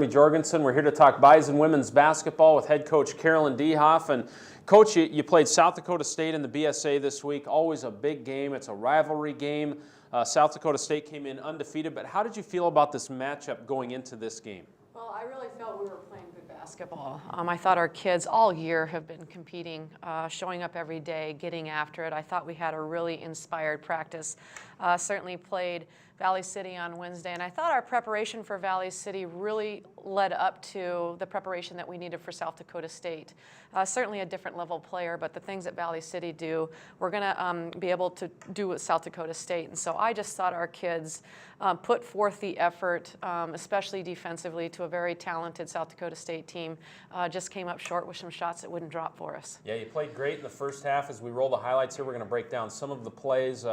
Jorgensen. We're here to talk Bison women's basketball with head coach Carolyn DeHoff. And coach, you played South Dakota State in the BSA this week. Always a big game. It's a rivalry game. South Dakota State came in undefeated, but how did you feel about this matchup going into this game? Well, I really felt we were playing good basketball. I thought our kids all year have been competing, showing up every day, getting after it. I thought we had a really inspired practice. Certainly played Valley City on Wednesday, and I thought our preparation for Valley City really led up to the preparation that we needed for South Dakota State. Certainly a different level player, but the things that Valley City do, we're going to be able to do with South Dakota State. And so I just thought our kids put forth the effort, especially defensively, to a very talented South Dakota State team. Just came up short with some shots that wouldn't drop for us. Yeah, you played great in the first half. As we roll the highlights here, we're going to break down some of the plays,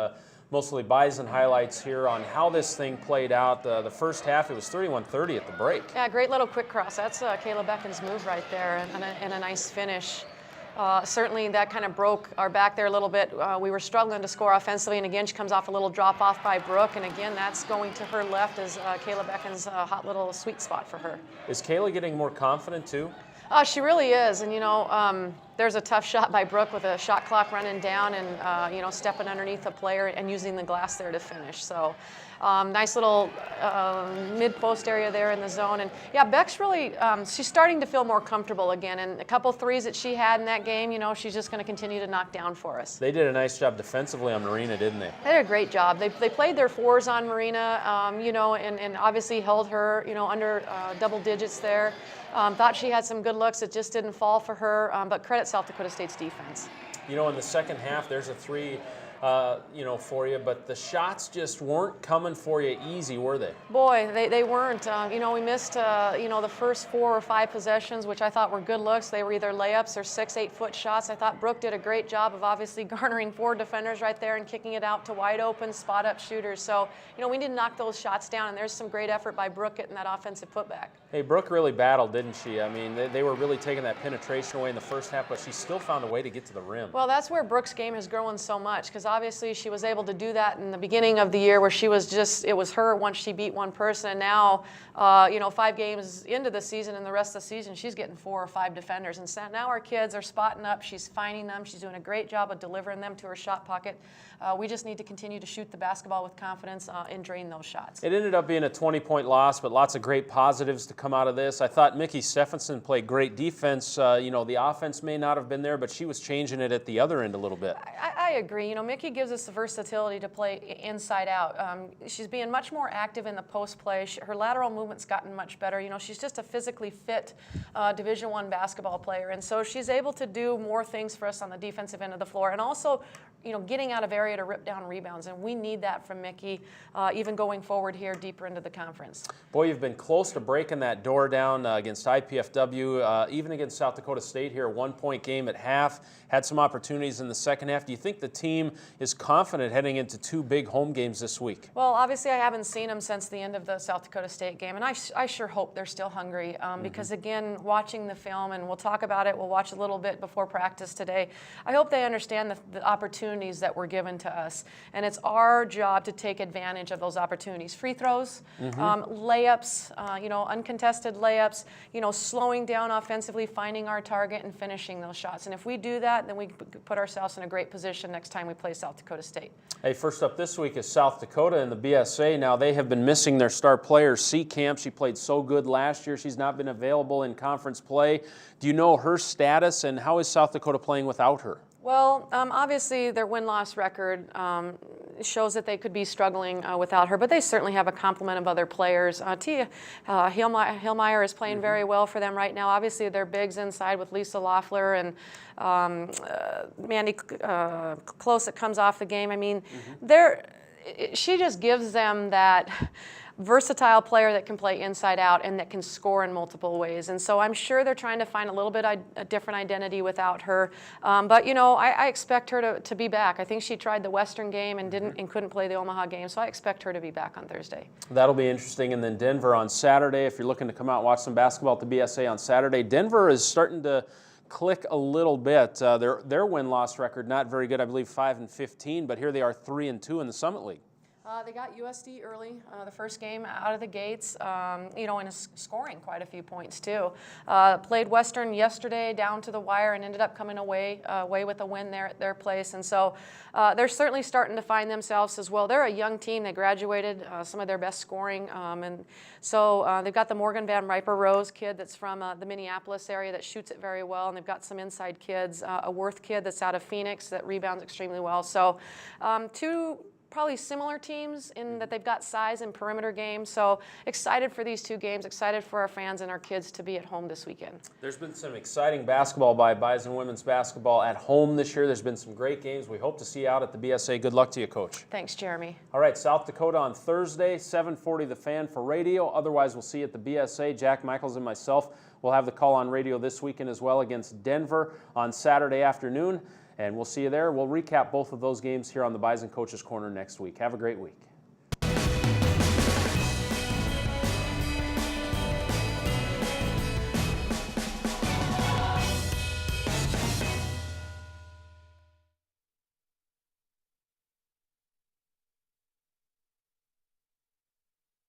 mostly Bison highlights here on how this thing played out. The first half, it was 31-30 at the break. Yeah, great little quick cross. That's Kayla Beckon's move right there, and a nice finish. Certainly that kind of broke our back there a little bit. We were struggling to score offensively, and again she comes off a little drop off by Brooke, and again that's going to her left as Kayla Beckon's hot little sweet spot for her. Is Kayla getting more confident too? She really is, and you know, there's a tough shot by Brooke with a shot clock running down, and you know, stepping underneath a player and using the glass there to finish. So nice little mid-post area there in the zone, and yeah, Beck's really she's starting to feel more comfortable again, and a couple threes that she had in that game, you know, she's just going to continue to knock down for us. They did a nice job defensively on Marina, didn't they? They did a great job. They played their fours on Marina, you know, and obviously held her, you know, under double digits there. Thought she had some good looks. It just didn't fall for her, but credit South Dakota State's defense. You know, in the second half, there's a three, you know, for you, but the shots just weren't coming for you easy, were they? Boy, they weren't. You know, we missed, you know, the first 4 or 5 possessions, which I thought were good looks. They were either layups or 6-8 foot shots. I thought Brooke did a great job of obviously garnering 4 defenders right there and kicking it out to wide open spot up shooters. So, you know, we need to knock those shots down, and there's some great effort by Brooke getting that offensive putback. Hey, Brooke really battled, didn't she? I mean, they were really taking that penetration away in the first half, but she still found a way to get to the rim. Well, that's where Brooke's game has grown so much, because obviously she was able to do that in the beginning of the year where she was just, it was her once she beat one person, and now, you know, 5 games into the season and the rest of the season, she's getting 4 or 5 defenders. And so now our kids are spotting up, she's finding them, she's doing a great job of delivering them to her shot pocket. We just need to continue to shoot the basketball with confidence and drain those shots. It ended up being a 20-point loss, but lots of great positives to come out of this. I thought Mickey Stephenson played great defense. You know, the offense may not have been there, but she was changing it at the other end a little bit. I agree. You know, Mickey gives us the versatility to play inside out. She's being much more active in the post play. Her lateral movement's gotten much better. You know, she's just a physically fit Division I basketball player, and so she's able to do more things for us on the defensive end of the floor, and also, you know, getting out of area to rip down rebounds, and we need that from Mickey, even going forward here deeper into the conference. Boy, you've been close to breaking that door down against IPFW, even against South Dakota State here, a 1-point game at half, had some opportunities in the second half. Do you think the team is confident heading into 2 big home games this week? Well, obviously I haven't seen them since the end of the South Dakota State game, and I sure hope they're still hungry, because again, watching the film, and we'll talk about it, we'll watch a little bit before practice today, I hope they understand the opportunities that were given to us, and it's our job to take advantage of those opportunities. Free throws, layups, you know, uncontested layups, you know, slowing down offensively, finding our target and finishing those shots. And if we do that, then we put ourselves in a great position next time we play South Dakota State. Hey, first up this week is South Dakota in the BSA. Now, they have been missing their star player, Camp. She played so good last year. She's not been available in conference play. Do you know her status, and how is South Dakota playing without her? Well, obviously their win-loss record shows that they could be struggling without her, but they certainly have a complement of other players. Tia Hillmeyer is playing very well for them right now. Obviously, their bigs inside with Lisa Loeffler and Mandy Close that comes off the game. I mean, she just gives them that versatile player that can play inside out and that can score in multiple ways. And so I'm sure they're trying to find a little bit a different identity without her. But, you know, I expect her to be back. I think she tried the Western game and couldn't play the Omaha game, so I expect her to be back on Thursday. That'll be interesting. And then Denver on Saturday, if you're looking to come out and watch some basketball at the BSA on Saturday. Denver is starting to click a little bit. Their win-loss record not very good, I believe 5-15, but here they are 3-2 in the Summit League. They got USD early, the first game out of the gates, and scoring quite a few points too. Played Western yesterday down to the wire and ended up coming away with a win there at their place. And so they're certainly starting to find themselves as well. They're a young team. They graduated some of their best scoring. And so they've got the Morgan Van Riper Rose kid that's from the Minneapolis area that shoots it very well. And they've got some inside kids, a Worth kid that's out of Phoenix that rebounds extremely well. So two probably similar teams in that they've got size and perimeter games. So excited for these two games, excited for our fans and our kids to be at home this weekend. There's been some exciting basketball by Bison women's basketball at home this year. There's been some great games. We hope to see you out at the BSA. Good luck to you, Coach. Thanks, Jeremy. All right, South Dakota on Thursday, 7:40 The Fan for radio. Otherwise, we'll see you at the BSA. Jack Michaels and myself will have the call on radio this weekend as well against Denver on Saturday afternoon. And we'll see you there. We'll recap both of those games here on the Bison Coaches Corner next week. Have a great week.